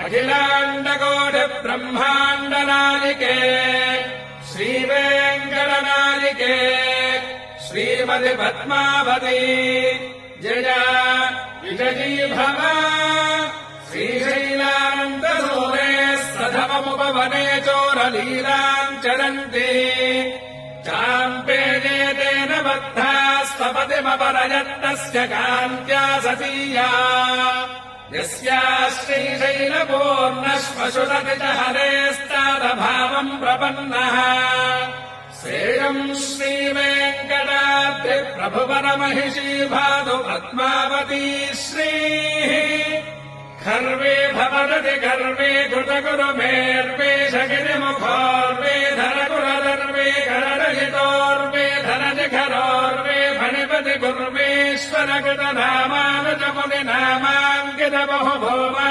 अखिलाण्डकोटिब्रह्माण्डनायिके श्रीवेङ्कटनायिके श्रीमति पद्मावती जय विजयी भव श्रीशैलानन्दसूरे सधवमुपवने चोरलीलाम् चरन्ति चाम्पेये तेन बद्धास्तपतिमपरयत्तस्य कान्त्या सतीया यस्याश्रीशैलपूर्णश्मशुरति च हरेस्तादभावम् प्रपन्नः सेयम् श्रीवेङ्कटाद्रिप्रभुवरमहिषी भातु पद्मावती श्रीः खर्वे भवदति गर्वे कृतगुरुमेर्वे शगिरिमुखोर्वे धरकुरदर्वे कररहितोर्वे धरजिघरोर्वे फणिपति गुर्वेश्वर कृतनामानुजमुनिनामाङ्कित बहुभूमा